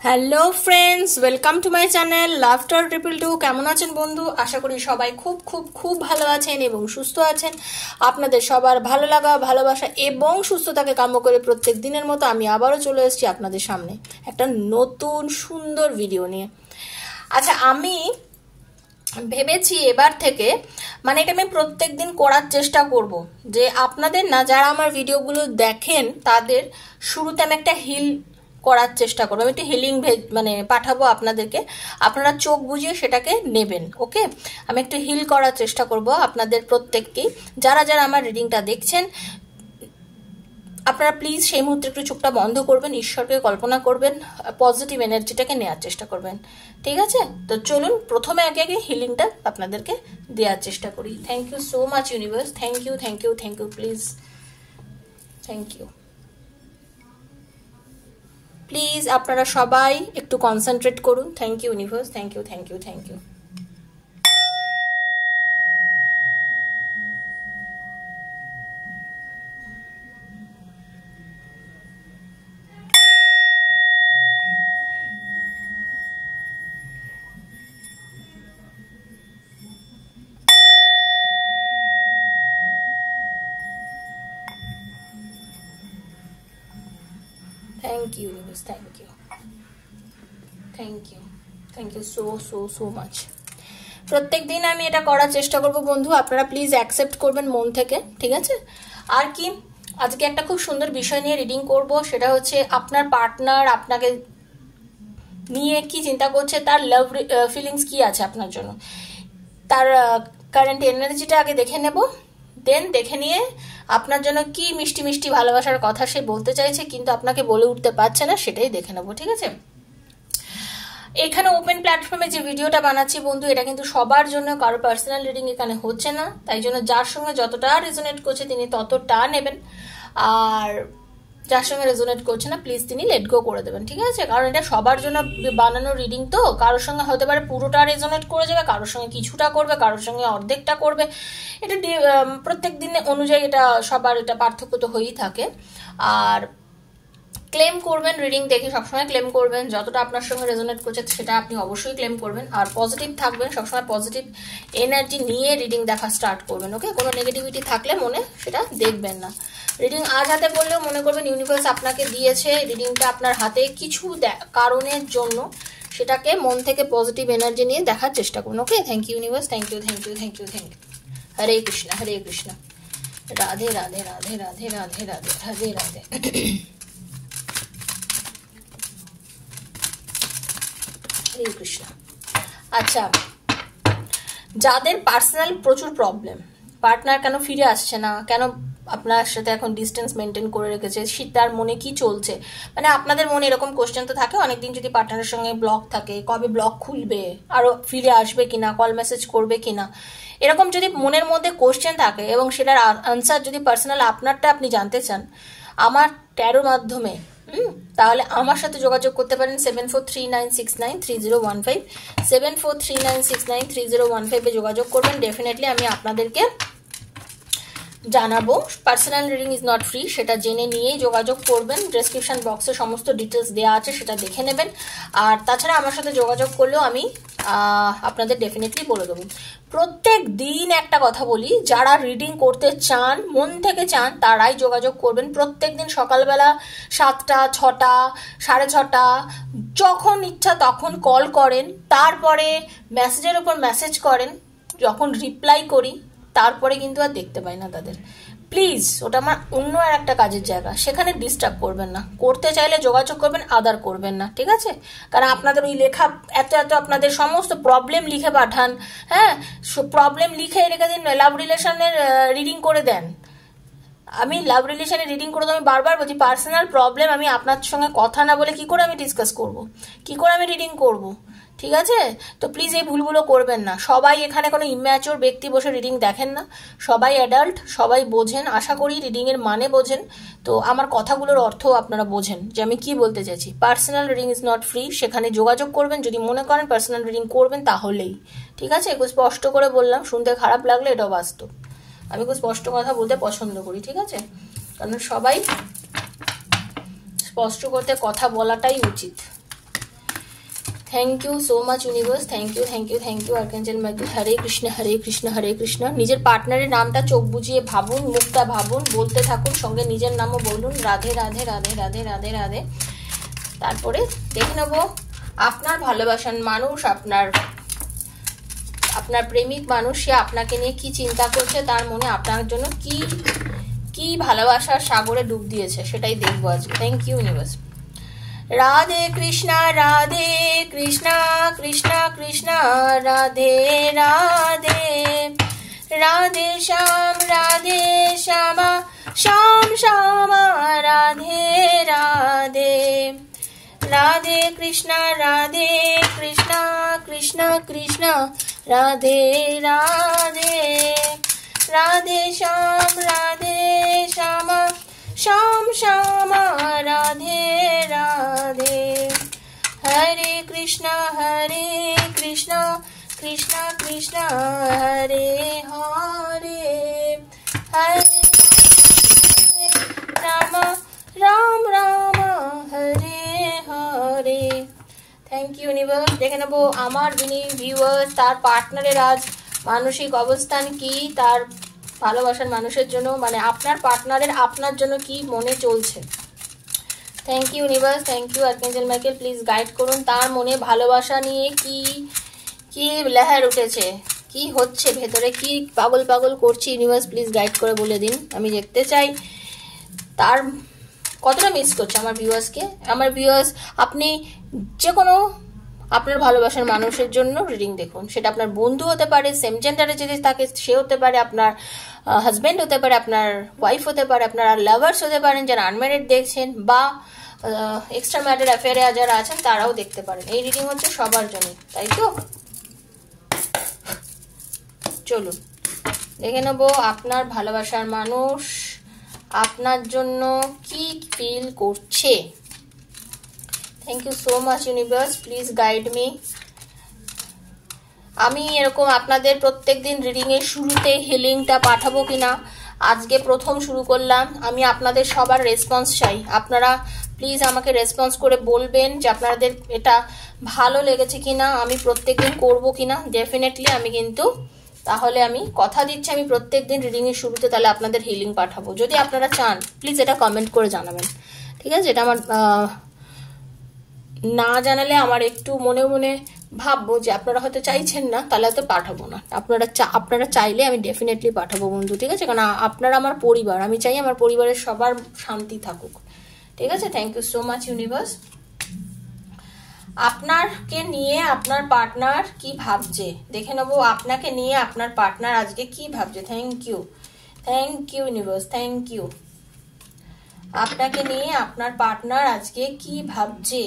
Hello friends, welcome to my channel laughter 222। কেমন আছেন বন্ধু? আশা করি সবাই খুব খুব খুব ভালো আছেন এবং সুস্থ আছেন। আপনাদের সবার ভালো লাগা, ভালোবাসা এবং সুস্থতাকে কাম্য করে প্রত্যেক দিনের মতো আমি আবারও চলে এসেছি আপনাদের সামনে একটা নতুন সুন্দর ভিডিও নিয়ে। আচ্ছা, আমি ভেবেছি এবার থেকে এটা আমি প্রত্যেক দিন করার চেষ্টা করব, যে আপনাদের না, যারা আমার ভিডিওগুলো দেখেন তাদের শুরুতে আমি একটা হিল করার চেষ্টা করবো। আমি একটু হিলিং পাঠাবো আপনাদেরকে, আপনারা চোখ বুঝিয়ে সেটাকে নেবেন। ওকে, আমি একটু হিল করার চেষ্টা করব আপনাদের প্রত্যেককেই। যারা যারা আমার রিডিংটা দেখছেন, আপনারা প্লিজ সেই মুহূর্তে একটু চোখটা বন্ধ করবেন, ঈশ্বরকে কল্পনা করবেন, পজিটিভ এনার্জিটাকে নেওয়ার চেষ্টা করবেন। ঠিক আছে? তো চলুন প্রথমে আগে আগে হিলিংটা আপনাদেরকে দেওয়ার চেষ্টা করি। Thank you so much universe, thank you thank you thank you, please thank you. Please আপনারা সবাই একটু কনসেন্ট্রেট করুন। Thank you universe, thank you thank you thank you. Thank you, universe. Thank you. Thank you. Thank you so much. প্রত্যেক দিন আমি এটা করার চেষ্টা করব বন্ধু, আপনারা প্লিজ অ্যাকসেপ্ট করবেন মন থেকে। ঠিক আছে? আর কি, আজকে একটা খুব সুন্দর বিষয় নিয়ে রিডিং করব, সেটা হচ্ছে আপনার পার্টনার আপনাকে নিয়ে কি চিন্তা করছে, তার লাভ ফিলিংস কি আছে আপনার জন্য, তার কারেন্ট এনার্জিটা আগে দেখে নেব। দেন দেখে নিয়ে আপনার জন্য কি মিষ্টি মিষ্টি ভালোবাসার কথা সে বলতে চাইছে কিন্তু আপনাকে বলে উঠতে পারছে না, সেটাই দেখে নেব। ঠিক আছে? এখানে ওপেন প্ল্যাটফর্মে যে ভিডিওটা বানাচ্ছি বন্ধু, এটা কিন্তু সবার জন্য, কারো পার্সোনাল রিডিং এখানে হচ্ছে না। তাই জন্য যার সঙ্গে যতটা রেজোনেট করছে তিনি ততটা নেবেন, আর যার সঙ্গে রেজোনেট করছে না প্লিজ তিনি লেট গো করে দেবেন। ঠিক আছে? কারণ এটা সবার জন্য বানানো রিডিং, তো কারোর সঙ্গে হতে পারে পুরোটা রেজোনেট করে যাবে, কারোর সঙ্গে কিছুটা করবে, কারোর সঙ্গে অর্ধেকটা করবে। এটা প্রত্যেক দিন অনুযায়ী এটা সবার এটা পার্থক্য তো হয়েই থাকে। আর ক্লেম করবেন, রিডিং দেখে সবসময় ক্লেম করবেন, যতটা আপনার সঙ্গে রেজোনেট করছে সেটা আপনি অবশ্যই ক্লেম করবেন। আর পজিটিভ থাকবেন, সবসময় পজিটিভ এনার্জি নিয়ে রিডিং দেখা স্টার্ট করবেন। ওকে? কোনো নেগেটিভিটি থাকলে মনে সেটা দেখবেন না। রিডিং আজ হাতে পড়লেও মনে করবেন ইউনিভার্স আপনাকে দিয়েছে রিডিংটা আপনার হাতে কিছু কারণের জন্য, সেটাকে মন থেকে পজিটিভ এনার্জি নিয়ে দেখার চেষ্টা করুন। Okay? Thank you universe, thank you thank you thank you thank you. Hare Krishna Hare Krishna, Radhe Radhe Radhe Radhe Radhe Radhe Radhe Radhe. Hare Krishna. আচ্ছা, যাদের পার্সোনাল প্রচুর প্রবলেম, পার্টনার কেন ফিরে আসছে না, কেন আপনার সাথে এখন ডিস্টেন্স মেনটেন করে রেখেছে, তার মনে কি চলছে, আপনাদের মনে এরকম কোশ্চেন তো থাকে অনেকদিন, যদি পার্টনারের সঙ্গে ব্লক থাকে, কবে ব্লক খুলবে, আরো ফিরে আসবে কিনা, কল মেসেজ করবে কিনা, এরকম যদি মনের মধ্যে কোশ্চেন থাকে এবং সেটার আনসার যদি পার্সোনাল আপনারটা আপনি জানতে চান আমার ট্যারোর মাধ্যমে, তাহলে আমার সাথে যোগাযোগ করতে পারেন 7439693015, 7439693015 এ যোগাযোগ করবেন। ডেফিনেটলি আমি আপনাদেরকে জানাবো। Personal reading is not free, সেটা জেনে নিয়েই যোগাযোগ করবেন। ডেসক্রিপশন বক্সে সমস্ত ডিটেলস দেওয়া আছে, সেটা দেখে নেবেন। আর তাছাড়া আমার সাথে যোগাযোগ করলেও আমি আপনাদের ডেফিনেটলি বলে দেবো। প্রত্যেক দিন একটা কথা বলি, যারা রিডিং করতে চান, মন থেকে চান, তারাই যোগাযোগ করবেন। প্রত্যেক দিন সকালবেলা 7টা 6টা 6:30 যখন ইচ্ছা তখন কল করেন, তারপরে মেসেজের উপর মেসেজ করেন, যখন রিপ্লাই করি তারপরে কিন্তু আর দেখতে পাই না তাদের। প্লিজ, ওটা আমার অন্য আর একটা কাজের জায়গা, সেখানে ডিস্টার্ব করবেন না। করতে চাইলে যোগাযোগ করবেন, আদার করবেন না। ঠিক আছে? কারণ আপনাদের ওই লেখা এত এত আপনাদের সমস্ত প্রবলেম লিখে পাঠান, হ্যাঁ, প্রবলেম লিখে রেখে দিন, লাভ রিলেশনের রিডিং করে দেন। আমি লাভ রিলেশনের রিডিং করে তো আমি বারবার বলছি, পার্সোনাল প্রবলেম আমি আপনার সঙ্গে কথা না বলে কি করে আমি ডিসকাস করব, কি করে আমি রিডিং করব? ঠিক আছে? তো প্লিজ এই ভুলগুলো করবেন না। সবাই এখানে কোনো ইম্যাচিওর ব্যক্তি বসে রিডিং দেখেন না, সবাই অ্যাডাল্ট, সবাই বোঝেন, আশা করি রিডিংয়ের মানে বোঝেন। তো আমার কথাগুলোর অর্থ আপনারা বোঝেন যে আমি কি বলতে চাইছি। Personal reading is not free, সেখানে যোগাযোগ করবেন যদি মনে করেন পার্সোনাল রিডিং করবেন তাহলেই। ঠিক আছে? একটু স্পষ্ট করে বললাম, শুনতে খারাপ লাগলে এটাও বাস্তব। আমি খুব স্পষ্ট কথা বলতে পছন্দ করি। ঠিক আছে? কারণ সবাই স্পষ্ট করতে কথা বলাটাই উচিত। Thank you so much universe, thank you thank you thank you archangel Michael. Hare Krishna Hare Krishna Hare Krishna. নিজের পার্টনারের নামটা চোখ বুজিয়ে ভাবুন, মুখটা ভাবুন, বলতে থাকুন, সঙ্গে নিজের নামও বলুন, রাধে রাধে রাধে রাধে রাধে রাধে। তারপরে দেখে নেব আপনার ভালোবাসার মানুষ, আপনার প্রেমিক মানুষ, সে আপনাকে নিয়ে কি চিন্তা করছে, তার মনে আপনার জন্য কি কি ভালোবাসার সাগরে ডুব দিয়েছে, সেটাই দেখবো আজকে। Thank you universe. Radhe Krishna Krishna Krishna Radhe Radhe, Radhe Shyam Shyam Shyam Radhe Radhe, Radhe Krishna Krishna Krishna Radhe Radhe, Radhe Shyam Shyam Shyam Radhe Radhe. Hare Krishna Krishna Krishna Hare Hare, Hare Ram Ram Ram Hare Hare. Thank you universe. দেখে নেবো আমার ভিউয়ার্স, তার পার্টনারের আজ মানসিক অবস্থান কি, তার ভালোবাসার মানুষের জন্য, মানে আপনার পার্টনারের আপনার জন্য কি মনে চলছে। Thank you universe, thank you archangel Michael. Please guide করুন, তার মনে ভালোবাসা নিয়ে কি কি লহর উঠেছে, কি হচ্ছে ভেতরে, কি পাগল পাগল করছে। ইউনিভার্স প্লিজ গাইড করে বলে দিন, আমি দেখতে চাই তার কতটা মিস করছে আমার ভিউয়ার্সকে। আমার ভিউয়ার্স, আপনি যে কোনো আপনার ভালোবাসার মানুষের জন্য রিডিং দেখুন, সেটা আপনার বন্ধু হতে পারে, সেম জেন্ডারে যদি থাকে সে হতে পারে, আপনার হাজব্যান্ড হতে পারে, আপনার ওয়াইফ হতে পারে, আপনার লাভার্স হতে পারেন যারা আনম্যারিড দেখছেন, বা এক্সট্রা ম্যারিড অ্যাফেয়ারে যারা আছেন তারাও দেখতে পারেন। এই রিডিং হচ্ছে সবার জন্য, তাই তো? চলুন দেখে নেবো আপনার ভালোবাসার মানুষ আপনার জন্য কি ফিল করছে। Thank you so much universe, please guide me. আমি এরকম আপনাদের প্রত্যেকদিন রিডিং এর শুরুতে হিলিংটা পাঠাবো কিনা, আজকে প্রথম শুরু করলাম। আমি আপনাদের সবার রেসপন্স চাই, আপনারা প্লিজ আমাকে রেসপন্স করে বলবেন যে আপনাদের এটা ভালো লেগেছে কিনা, আমি প্রত্যেকদিন করবো কিনা। ডেফিনেটলি আমি কিন্তু, তাহলে আমি কথা দিচ্ছি আমি প্রত্যেকদিন রিডিং এর শুরুতে তাহলে আপনাদের হিলিং পাঠাবো। যদি আপনারা চান প্লিজ এটা কমেন্ট করে জানাবেন, ঠিক আছে? এটা আমার না জানালে আমার একটু মনে মনে ভাববো যে আপনারা হয়তো চাইছেন না, তাহলে হয়তো পাঠাবো না। আপনারা চাইলে আমি ডেফিনেটলি পাঠাবো বন্ধু, ঠিক আছে? কারণ আপনারা আমার পরিবার, আমি চাই আমার পরিবারের সবার শান্তি থাকুক, ঠিক আছে? Thank you so much universe. আপনাকে নিয়ে আপনার পার্টনার কি ভাবছে দেখে নেবো, আপনাকে নিয়ে আপনার পার্টনার আজকে কি ভাবছে। Thank you universe, thank you. আপনাকে নিয়ে আপনার পার্টনার আজকে কি ভাবছে।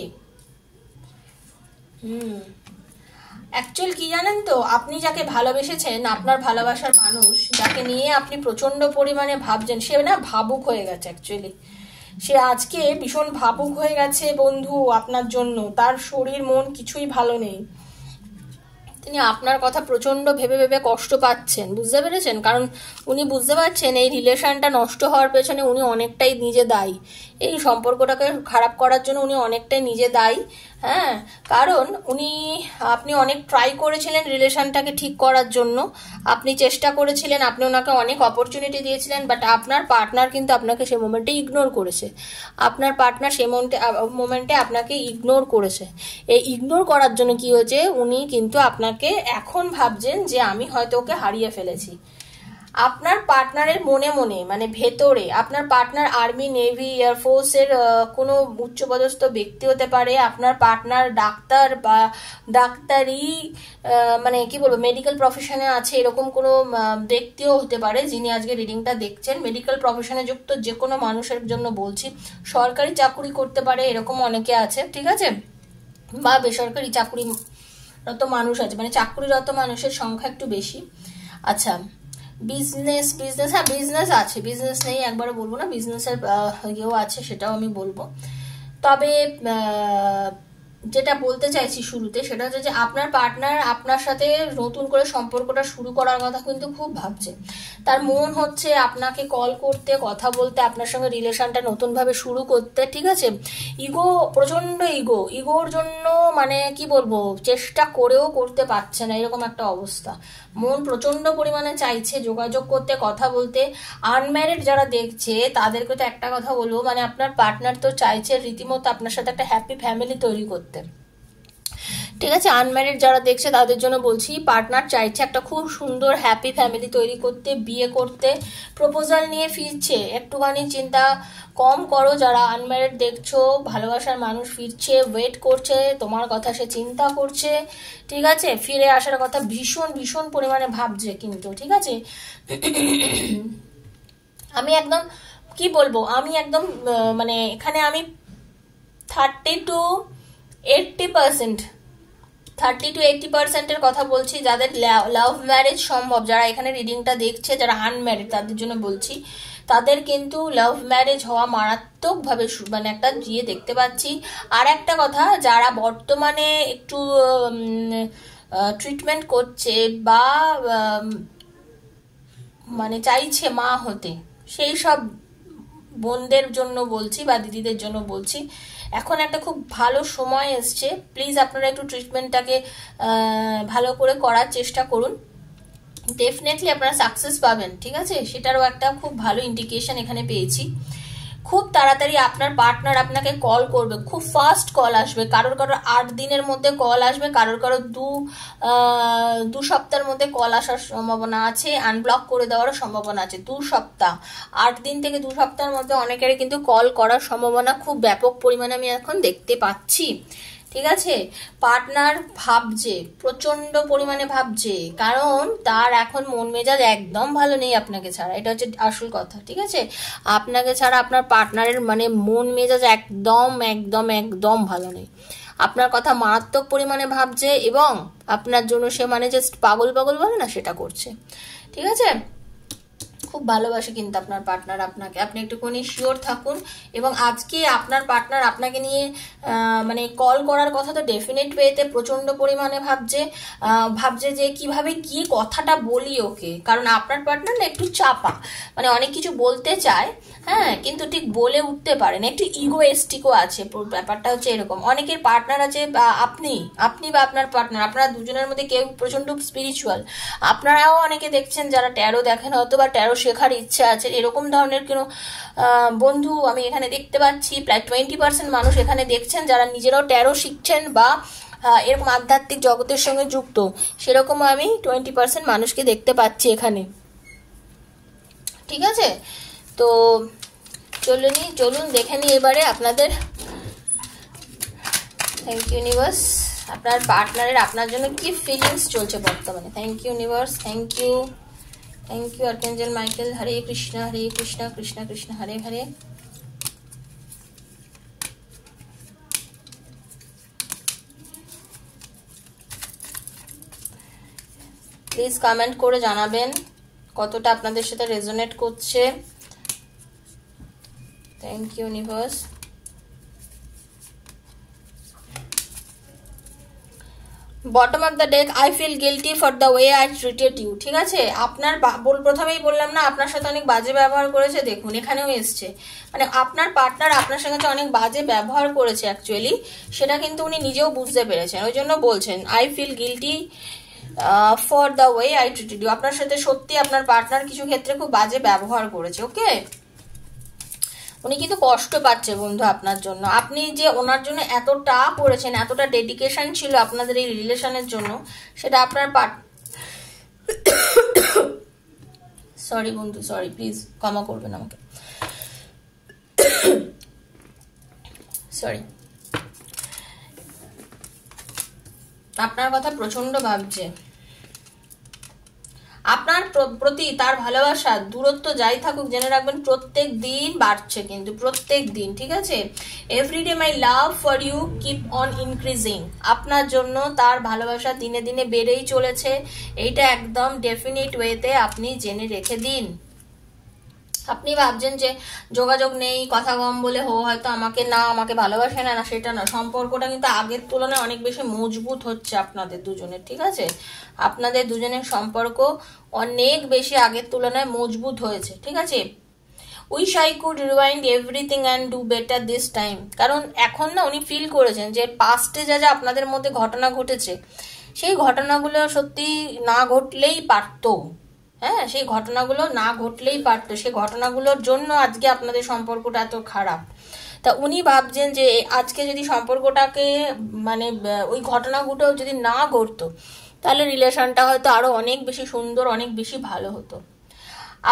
অ্যাকচুয়াল কি জানেন তো, আপনি যাকে ভালোবেসেছেন, আপনার ভালোবাসার মানুষ যাকে নিয়ে আপনি প্রচন্ড পরিমাণে ভাবছেন, সে না ভাবুক হয়ে গেছে। অ্যাকচুয়ালি সে আজকে ভীষণ ভাবুক হয়ে গেছে বন্ধু আপনার জন্য, তার শরীর মন কিছুই ভালো নেই। তিনি আপনার কথা প্রচন্ড ভেবে ভেবে কষ্ট পাচ্ছেন, বুঝতে পেরেছেন? কারণ উনি বুঝতে পারছেন এই রিলেশনটা নষ্ট হওয়ার পেছনে উনি অনেকটাই নিজে দায়ী, এই সম্পর্কটাকে খারাপ করার জন্য উনি অনেকটাই নিজে দায়ী। হ্যাঁ, কারণ আপনি অনেক ট্রাই করেছিলেন রিলেশনটাকে ঠিক করার জন্য, আপনি চেষ্টা করেছিলেন, আপনি ওনাকে অনেক অপরচুনিটি দিয়েছিলেন, বাট আপনার পার্টনার কিন্তু আপনাকে সে মোমেন্টে ইগনোর করেছে। আপনার পার্টনার সে মোমেন্টে আপনাকে ইগনোর করেছে। এই ইগনোর করার জন্য কি হয়েছে, উনি কিন্তু আপনাকে এখন ভাবছেন যে আমি হয়তো ওকে হারিয়ে ফেলেছি। আপনার পার্টনারের মনে মনে, মানে ভেতরে, আপনার পার্টনার আর্মি, নেভি, এয়ারফোর্সের কোনো উচ্চপদস্থ ব্যক্তি হতে পারে, আপনার পার্টনার ডাক্তার বা ডাক্তারি, মানে কি বলবো, মেডিকেল প্রফেশনে আছে এরকম কোনো ব্যক্তিও হতে পারে যিনি আজকে রিডিংটা দেখছেন। মেডিকেল প্রফেশনে যুক্ত যে কোনো মানুষের জন্য বলছি, সরকারি চাকুরি করতে পারে এরকম অনেকে আছে, ঠিক আছে? বা বেসরকারি চাকুরিরত মানুষ আছে, মানে চাকুরিরত মানুষের সংখ্যা একটু বেশি। আচ্ছা, বিজনেস, হ্যাঁ বিজনেস আছে, বিজনেস নেই একবারও বলবো না, বিজনেসের ইয়েও আছে, সেটাও আমি বলবো। তবে যেটা বলতে চাইছি শুরুতে সেটা হচ্ছে যে আপনার পার্টনার আপনার সাথে নতুন করে সম্পর্কটা শুরু করার কথা কিন্তু খুব ভাবছে। তার মন হচ্ছে আপনাকে কল করতে, কথা বলতে, আপনার সঙ্গে রিলেশনটা নতুনভাবে শুরু করতে, ঠিক আছে। ইগো, প্রচন্ড ইগোর জন্য মানে কি বলবো, চেষ্টা করেও করতে পারছে না, এরকম একটা অবস্থা। মন প্রচন্ড পরিমাণে চাইছে যোগাযোগ করতে, কথা বলতে। আনম্যারিড যারা দেখছে তাদেরকে তো একটা কথা বলবো, মানে আপনার পার্টনার তো চাইছে রীতিমতো আপনার সাথে একটা হ্যাপি ফ্যামিলি তৈরি করতে, ঠিক আছে। আনম্যারিড যারা দেখছে তাদের জন্য বলছি, পার্টনার চাইছে একটা খুব সুন্দর হ্যাপি ফ্যামিলি তৈরি করতে, বিয়ে করতে, প্রপোজাল নিয়ে ফিরছে। একটুখানি চিন্তা কম করো যারা আনম্যারিড দেখছো, ভালোবাসার মানুষ ফিরছে, ওয়েট করছে, তোমার কথা সে চিন্তা করছে, ঠিক আছে। ফিরে আসার কথা ভীষণ ভীষণ পরিমাণে ভাবছে কিন্তু, ঠিক আছে। আমি একদম কি বলবো, আমি একদম মানে এখানে আমি 30 to 80% কথা বলছি। যাদের লাভ ম্যারেজ সম্ভব, যারা এখানে রিডিংটা দেখছে, যারা আনম্যারিড তাদের জন্য বলছি, তাদের কিন্তু লাভ ম্যারেজ হওয়া মারাত্মকভাবে মানে একটা গিয়ে দেখতে পাচ্ছি। আর একটা কথা, যারা বর্তমানে একটু ট্রিটমেন্ট করছে বা মানে চাইছে মা হতে, সেই সব বোনদের জন্য বলছি বা দিদিদের জন্য বলছি, এখন একটা খুব ভালো সময় এসছে। প্লিজ আপনারা একটু ট্রিটমেন্টটাকে ভালো করে করার চেষ্টা করুন, ডেফিনেটলি আপনারা সাকসেস পাবেন, ঠিক আছে। সেটারও একটা খুব ভালো ইন্ডিকেশন এখানে পেয়েছি। খুব তাড়াতাড়ি আপনার পার্টনার আপনাকে কল করবে, খুব ফাস্ট কল আসবে। কারোর 8 দিনের মধ্যে কল আসবে, কারোর 2 সপ্তাহের মধ্যে কল আসার সম্ভাবনা আছে, আনব্লক করে দেওয়ারও সম্ভাবনা আছে। 2 সপ্তাহ, 8 দিন থেকে 2 সপ্তাহের মধ্যে অনেকেরই কিন্তু কল করার সম্ভাবনা খুব ব্যাপক পরিমাণে আমি এখন দেখতে পাচ্ছি, ঠিক আছে। পার্টনার ভাবছে, প্রচন্ড পরিমাণে ভাবছে, কারণ তার এখন মন মেজাজ একদম ভালো নেই আপনাকে ছাড়া, এটা হচ্ছে আসল কথা, ঠিক আছে। আপনাকে ছাড়া আপনার পার্টনারের মানে মন মেজাজ একদম একদম একদম ভালো নেই, আপনার কথা মারাত্মক পরিমাণে ভাবছে, এবং আপনার জন্য সে মানে জাস্ট পাগল পাগল বলে না, সেটা করছে, ঠিক আছে। খুব ভালোবাসে কিন্তু আপনার পার্টনার আপনাকে, আপনি একটুখানি শিওর থাকুন। এবং আজকে আপনার পার্টনার আপনাকে নিয়ে মানে কল করার কথা তো ডেফিনেট ওয়েতে প্রচন্ড পরিমাণে ভাবছে যে কিভাবে কি কথাটা বলি ওকে, কারণ আপনার পার্টনার না একটু চাপা, মানে অনেক কিছু বলতে চায়, হ্যাঁ, কিন্তু ঠিক বলে উঠতে পারে না, একটু ইগোয়েস্টিকও আছে। ব্যাপারটা হচ্ছে এরকম, অনেকের পার্টনার আছে বা আপনি বা আপনার পার্টনার, আপনারা দুজনের মধ্যে কেউ প্রচন্ড স্পিরিচুয়াল। আপনারাও অনেকে দেখছেন যারা ট্যারো দেখেন, হয়তো বা ট্যারো শেখার ইচ্ছা আছে, এরকম ধরনের কোনো বন্ধু আমি এখানে দেখতে পাচ্ছি। প্রায় 20% মানুষ এখানে দেখছেন যারা নিজেরাও ট্যারো শিখছেন বা এরকম আধ্যাত্মিক জগতের সঙ্গে যুক্ত, সেরকম আমি 20% মানুষকে দেখতে পাচ্ছি এখানে, ঠিক আছে। তো চলুন দেখে নিই এবারে আপনাদের। থ্যাংক ইউ ইউনিভার্স, আপনার পার্টনারের আপনার জন্য কি ফিলিংস চলছে বর্তমানে। Thank you universe, thank you archangel Michael. Hare Krishna Krishna Krishna Hare Hare. Please comment করে জানাবেন কতটা আপনাদের সাথে রেজোনেট করছে। Thank you universe. Bottom of the deck, I feel guilty for the way I treated you, ঠিক আছে। আপনার প্রথমেই বললাম না আপনার সাথে অনেক বাজে ব্যবহার করেছে, দেখুন এখানেও এসছে, মানে আপনার পার্টনার আপনার সঙ্গে অনেক বাজে ব্যবহার করেছে অ্যাকচুয়ালি, সেটা কিন্তু উনি নিজেও বুঝতে পেরেছেন, ওই জন্য বলছেন I feel guilty for the way I treated you. আপনার সাথে সত্যি আপনার পার্টনার কিছু ক্ষেত্রে খুব বাজে ব্যবহার করেছে, ওকে। উনি কিন্তু কষ্ট পাচ্ছে বন্ধু আপনার জন্য, আপনি যে ওনার জন্য এতটা করেছেন, এতটা ডেডিকেশন ছিল আপনাদের এই রিলেশনের জন্য, সেটা আপনার সরি বন্ধু, সরি, প্লিজ ক্ষমা করবেন আমাকে, সরি। আপনার কথা প্রচন্ড ভাবছে, আপনার প্রতি তার ভালোবাসা দূরত্ব যাই থাকুক জেনে রাখবেন প্রত্যেক দিন বাড়ছে, কিন্তু প্রত্যেক দিন, ঠিক আছে। Everyday my love for you keep on increasing, আপনার জন্য তার ভালোবাসা দিনে দিনে বেড়েই চলেছে, এইটা একদম ডেফিনিট ওয়েতে আপনি জেনে রেখে দিন। আপনি ভাবছেন যে যোগাযোগ নেই, কথা কম বলে হয়তো আমাকে ভালোবাসে না, সেটা না। সম্পর্কটা কিন্তু আগের তুলনায় অনেক বেশি মজবুত হচ্ছে আপনাদের দুজনের, ঠিক আছে? আপনাদের দুজনের সম্পর্ক অনেক বেশি আগের তুলনায় মজবুত হয়েছে, ঠিক আছে? Wish I could rewind everything and do better this time. কারণ এখন না উনি ফিল করেছেন যে পাস্টে যা যা আপনাদের মধ্যে ঘটনা ঘটেছে, সেই ঘটনাগুলো সত্যি না ঘটলেই পারতো। হ্যাঁ, সেই ঘটনাগুলো না ঘটলেই পারতো, সেই ঘটনাগুলোর জন্য আজকে আপনাদের সম্পর্কটা এত খারাপ। তা উনি ভাবছেন যে আজকে যদি সম্পর্কটাকে মানে ওই ঘটনাগুলো যদি না ঘটতো, তাহলে রিলেশনটা হয়তো আরো অনেক বেশি সুন্দর, অনেক বেশি ভালো হতো।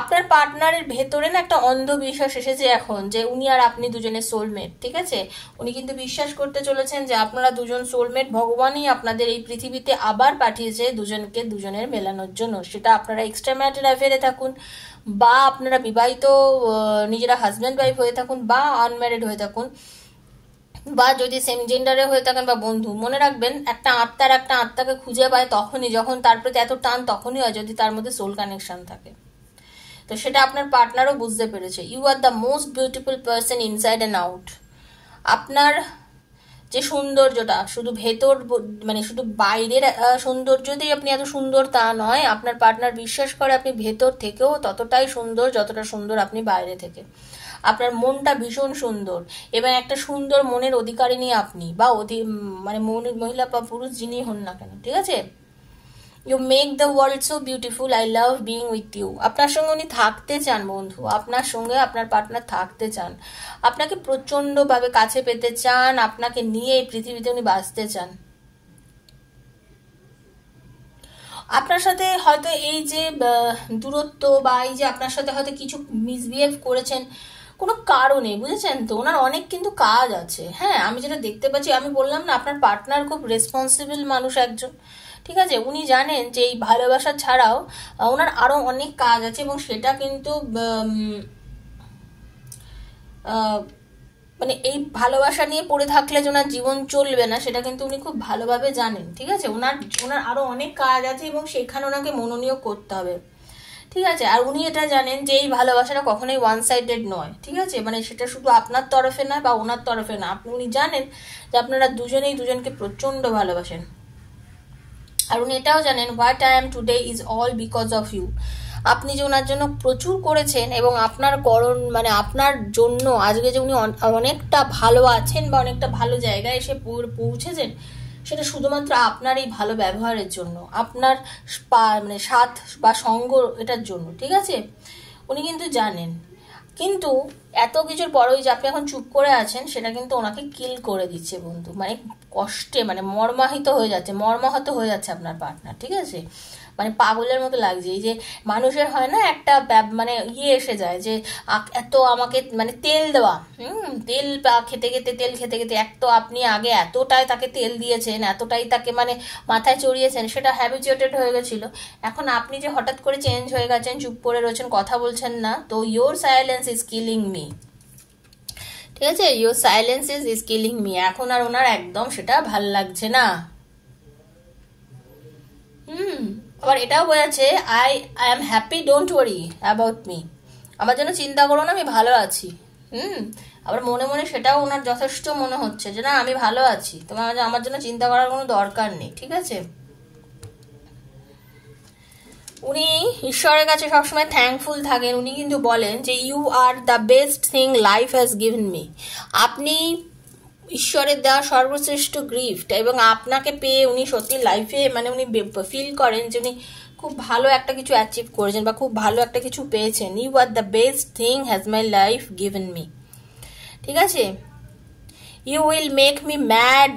আপনার পার্টনারের ভেতরে না একটা অন্ধবিশ্বাস এসেছে এখন যে উনি আর আপনি দুজনের সোলমেট, ঠিক আছে? উনি কিন্তু বিশ্বাস করতে চলেছেন যে আপনারা দুজন সোলমেট, ভগবানই আপনাদের এই পৃথিবীতে আবার পাঠিয়েছে দুজনকে দুজনের মেলানোর জন্য। সেটা আপনারা এক্সট্রা ম্যারিটাল অ্যাফেয়ারে থাকুন, বা আপনারা বিবাহিত নিজেরা হাজব্যান্ড ওয়াইফ হয়ে থাকুন, বা আনম্যারিড হয়ে থাকুন, বা যদি সেম জেন্ডারে হয়ে থাকেন, বা বন্ধু। মনে রাখবেন, একটা আত্মাকে খুঁজে পায় তখনই, যখন তার প্রতি এত টান তখনই হয় যদি তার মধ্যে সোল কানেকশন থাকে। তো সেটা আপনার পার্টনারও বুঝতে পেরেছে। You are the most beautiful person inside and out. আপনার যে সৌন্দর্যটা শুধু ভেতর মানে শুধু বাইরের সৌন্দর্যতেই আপনি এত সুন্দর তা নয়, আপনার পার্টনার বিশ্বাস করে আপনি ভেতর থেকেও ততটাই সুন্দর যতটা সুন্দর আপনি বাইরে থেকে। আপনার মনটা ভীষণ সুন্দর, এবং একটা সুন্দর মনের অধিকারিণী আপনি, বা মানে মহিলা বা পুরুষ যিনি হন না কেন, ঠিক আছে? You make the world so beautiful, I love being with you. আপনার সঙ্গে উনি থাকতে চান বন্ধু, আপনার সঙ্গে আপনার পার্টনার থাকতে চান, আপনাকে প্রচন্ডভাবে কাছে পেতে চান, আপনাকে নিয়ে এই পৃথিবীতে উনি বাঁচতে চান। আপনার সাথে হয়তো এই যে দূরত্ব, বা এই যে আপনার সাথে হয়তো কিছু মিসবিহেভ করেছেন কোনো কারণে, বুঝেছেন তো? ওনার অনেক কিন্তু কাজ আছে। হ্যাঁ, আমি যেটা দেখতে পাচ্ছি, আমি বললাম না আপনার পার্টনার খুব রেসপন্সিবল মানুষ একজন, ঠিক আছে? উনি জানেন যে এই ভালোবাসা ছাড়াও ওনার আরো অনেক কাজ আছে, এবং সেটা কিন্তু মানে এই ভালোবাসা নিয়ে পড়ে থাকলে যে ওনার জীবন চলবে না, সেটা কিন্তু উনি খুব ভালোভাবে জানেন, ঠিক আছে? ওনার আরো অনেক কাজ আছে, এবং সেখানে ওনাকে মনোনিয়োগ করতে হবে, ঠিক আছে? আর উনি এটা জানেন যে এই ভালোবাসাটা কখনোই ওয়ান সাইডেড নয়, ঠিক আছে? মানে সেটা শুধু আপনার তরফে নয় বা ওনার তরফে না, উনি জানেন যে আপনারা দুজনেই দুজনকে প্রচন্ড ভালোবাসেন। আর উনি এটাও জানেন, what I am today is all because of you. আপনি যে ওনার জন্য প্রচুর করেছেন, এবং আপনার মানে আপনার জন্য আজকে যে উনি অনেকটা ভালো আছেন বা অনেকটা ভালো জায়গায় এসে পৌঁছেছেন, সেটা শুধুমাত্র আপনার এই ভালো ব্যবহারের জন্য, আপনার মানে সাথ বা সঙ্গ এটার জন্য, ঠিক আছে? উনি কিন্তু জানেন। কিন্তু এত কিছুর পরেও যে আপনি এখন চুপ করে আছেন, সেটা কিন্তু ওনাকে কিল করে দিচ্ছে বন্ধু। মানে কষ্টে, মানে মর্মাহত হয়ে যাচ্ছে আপনার পার্টনার, ঠিক আছে? মানে পাগলের মতো লাগছে। এই যে মানুষের হয় না একটা মানে এসে যায় যে এত আমাকে মানে তেল দেওয়া, তেল খেতে খেতে এক তো আপনি আগে এতটাই তাকে তেল দিয়েছেন, এতটাই তাকে মানে মাথায় চড়িয়েছেন, সেটা হ্যাবিচুয়েটেড হয়ে গেছিল। এখন আপনি যে হঠাৎ করে চেঞ্জ হয়ে গেছেন, চুপ করে রয়েছেন, কথা বলছেন না, তো your silence is killing me, ঠিক আছে? Your silence is killing me. এখন আর ওনার একদম সেটা ভাল লাগছে না। আবার এটাও বোঝাচ্ছে, I am happy, don't worry about me. আমার জন্য চিন্তা করো না, আমি ভালো আছি। আবার মনে মনে সেটাও ওনার যথেষ্ট মনে হচ্ছে যে না, আমি ভালো আছি, তোমার আমার জন্য চিন্তা করার কোনো দরকার নেই, ঠিক আছে? উনি ঈশ্বরের কাছে সবসময় থ্যাঙ্কফুল থাকেন। উনি কিন্তু বলেন যে you are the best thing life has given me. আপনি ঈশ্বরের দেওয়া সর্বশ্রেষ্ঠ গিফট, এবং আপনাকে পেয়ে উনি সত্যি লাইফে মানে উনি ফিল করেন যে উনি খুব ভালো একটা কিছু অ্যাচিভ করেছেন, বা খুব ভালো একটা কিছু পেয়েছেন। You are the best thing has my life given me, ঠিক আছে? You will make me mad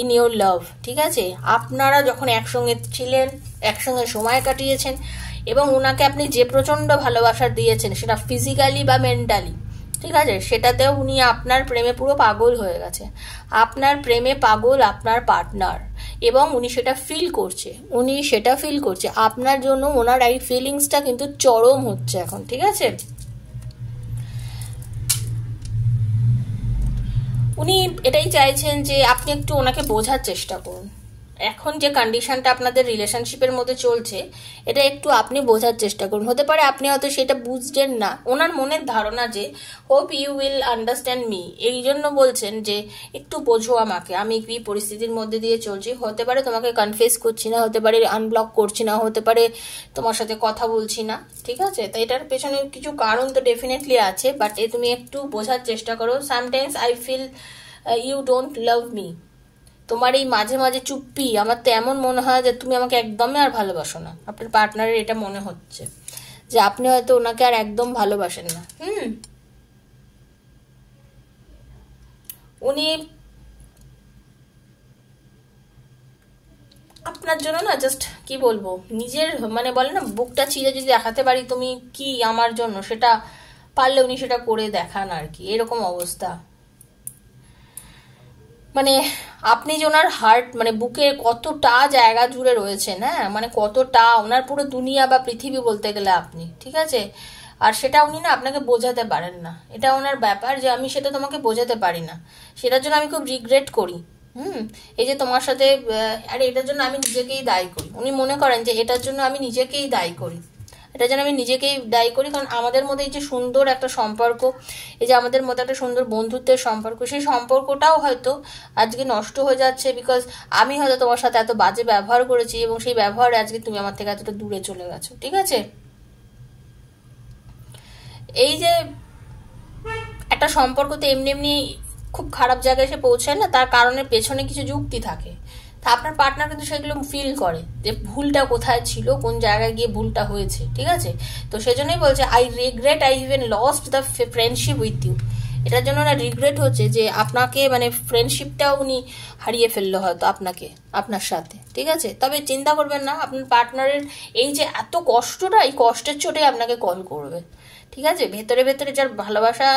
in your love, ঠিক আছে? আপনারা যখন একসঙ্গে ছিলেন, একসঙ্গে সময় কাটিয়েছেন, এবং ওনাকে আপনি যে প্রচন্ড ভালোবাসা দিয়েছেন, সেটা ফিজিক্যালি বা মেন্টালি, ঠিক আছে, সেটাতেও উনি আপনার প্রেমে পুরো পাগল হয়ে গেছে। আপনার প্রেমে পাগল আপনার পার্টনার, এবং উনি সেটা ফিল করছে আপনার জন্য। ওনার এই ফিলিংসটা কিন্তু চরম হচ্ছে এখন, ঠিক আছে? উনি এটাই চাইছেন যে আপনি একটু ওনাকে বোঝার চেষ্টা করুন, এখন যে কন্ডিশনটা আপনাদের রিলেশনশিপের মধ্যে চলছে, এটা একটু আপনি বোঝার চেষ্টা করুন। হতে পারে আপনি হয়তো সেটা বুঝছেন না, ওনার মনের ধারণা যে hope you will understand me, এই জন্য বলছেন যে একটু বোঝো আমাকে, আমি কি পরিস্থিতির মধ্যে দিয়ে চলছি। হতে পারে তোমাকে কনফেস করছি না, হতে পারে আনব্লক করছি না, হতে পারে তোমার সাথে কথা বলছি না, ঠিক আছে? তো এটার পেছনে কিছু কারণ তো ডেফিনেটলি আছে, বাট তুমি একটু বোঝার চেষ্টা করো। Sometimes I feel you don't love me. তোমার এই মাঝে মাঝে চুপ্পি, আমার তো এমন মনে হয় যে তুমি আমাকে একদমই আর ভালোবাসো না। আপনার পার্টনারের এটা মনে হচ্ছে যে আপনি হয়তো ওনাকে আর একদম ভালোবাসেন না। উনি আপনার জন্য না জাস্ট কি বলবো, নিজের মানে বলে না বুকটা চিরে যদি দেখাতে পারি তুমি কি আমার জন্য, সেটা পারলে উনি সেটা করে দেখান আর কি, এরকম অবস্থা। মানে আপনি যে ওনার হার্ট মানে বুকে কতটা জায়গা জুড়ে রয়েছেন, হ্যাঁ, মানে কতটা ওনার পুরো দুনিয়া বা পৃথিবী বলতে গেলে আপনি, ঠিক আছে? আর সেটা উনি না আপনাকে বোঝাতে পারেন না, এটা ওনার ব্যাপার যে আমি সেটা তোমাকে বোঝাতে পারি না, সেটার জন্য আমি খুব রিগ্রেট করি। এই যে তোমার সাথে, আরে এটার জন্য আমি নিজেকেই দায়ী করি। উনি মনে করেন যে এটার জন্য আমি নিজেকেই দায়ী করি, এটার জন্য আমি নিজেকেই দায়ী করি, কারণ আমাদের মধ্যে এই যে সুন্দর একটা সম্পর্ক, এই যে আমাদের মধ্যে একটা সুন্দর বন্ধুত্বের সম্পর্ক, সেই সম্পর্কটাও হয়তো আজকে নষ্ট হয়ে যাচ্ছে বিকজ আমি হয়তো তোমার সাথে এত বাজে ব্যবহার করেছি, এবং সেই ব্যবহারে আজকে তুমি আমার থেকে এতটা দূরে চলে গেছো, ঠিক আছে? এই যে একটা সম্পর্কতে এমনি এমনি খুব খারাপ জায়গায় এসে পৌঁছায় না, তার কারণের পেছনে কিছু যুক্তি থাকে। তা আপনার পার্টনার কিন্তু সেগুলো ফিল করে যে ভুলটা কোথায় ছিল, কোন জায়গায় গিয়ে ভুলটা হয়েছে, ঠিক আছে? তো সেজন্যই বলছে I regret I even lost the friendship with you. এটার জন্য না রিগ্রেট হচ্ছে যে আপনাকে মানে ফ্রেন্ডশিপটাও উনি হারিয়ে ফেললো হয়তো আপনাকে, আপনার সাথে, ঠিক আছে? তবে চিন্তা করবেন না, আপনার পার্টনারের এই যে এত কষ্টটা, এই কষ্টের চোটে আপনাকে কল করবে, ঠিক আছে? ভেতরে ভেতরে যার ভালোবাসা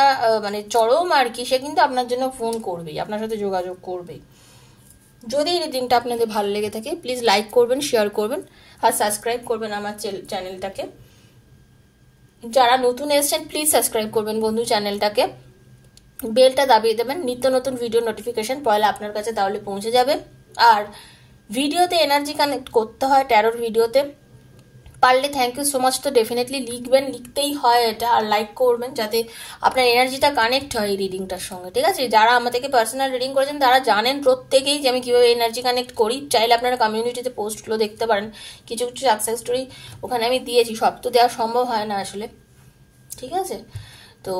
মানে চরম আর কি, সে কিন্তু আপনার জন্য ফোন করবেই, আপনার সাথে যোগাযোগ করবেই। যদি এই রিডিংটা আপনাদের ভালো লেগে থাকে প্লিজ লাইক করবেন, শেয়ার করবেন আর সাবস্ক্রাইব করবেন আমার চ্যানেলটাকে। যারা নতুন এসেছেন প্লিজ সাবস্ক্রাইব করবেন বন্ধু চ্যানেলটাকে, বেলটা দাবিয়ে দেবেন, নিত্য নতুন ভিডিও নোটিফিকেশন পয়লা আপনার কাছে তাহলে পৌঁছে যাবে। আর ভিডিওতে এনার্জি কানেক্ট করতে হয়, ট্যারোর ভিডিওতে পারলে থ্যাংক ইউ সো মাচ তো ডেফিনেটলি লিখবেন, লিখতেই হয় এটা, আর লাইক করবেন যাতে আপনার এনার্জিটা কানেক্ট হয় এই রিডিংটার সঙ্গে, ঠিক আছে? যারা আমাদেরকে পার্সোনাল রিডিং করেছেন তারা জানেন প্রত্যেকেই যে আমি কীভাবে এনার্জি কানেক্ট করি। চাইলে আপনারা কমিউনিটিতে পোস্টগুলো দেখতে পারেন, কিছু কিছু সাকসেস স্টোরি ওখানে আমি দিয়েছি, সব তো দেওয়া সম্ভব হয় না আসলে, ঠিক আছে? তো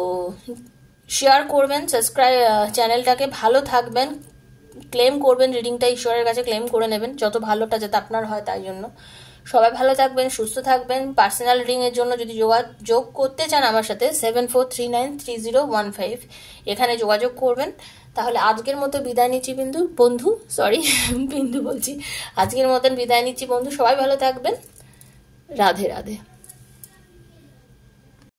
শেয়ার করবেন, সাবস্ক্রাইব চ্যানেলটাকে, ভালো থাকবেন, ক্লেম করবেন রিডিংটা, ঈশ্বরের কাছে ক্লেম করে নেবেন যত ভালোটা যাতে আপনার হয়, তাই জন্য সবাই ভালো থাকবেন, সুস্থ থাকবেন। পার্সোনাল রিডিং এর জন্য যদি যোগাযোগ করতে চান আমার সাথে 74393015 এখানে যোগাযোগ করবেন। তাহলে আজকের মতো বিদায় নিচ্ছি বন্ধু, বিন্দু বলছি, আজকের মতন বিদায় নিচ্ছি বন্ধু, সবাই ভালো থাকবেন, রাধে রাধে।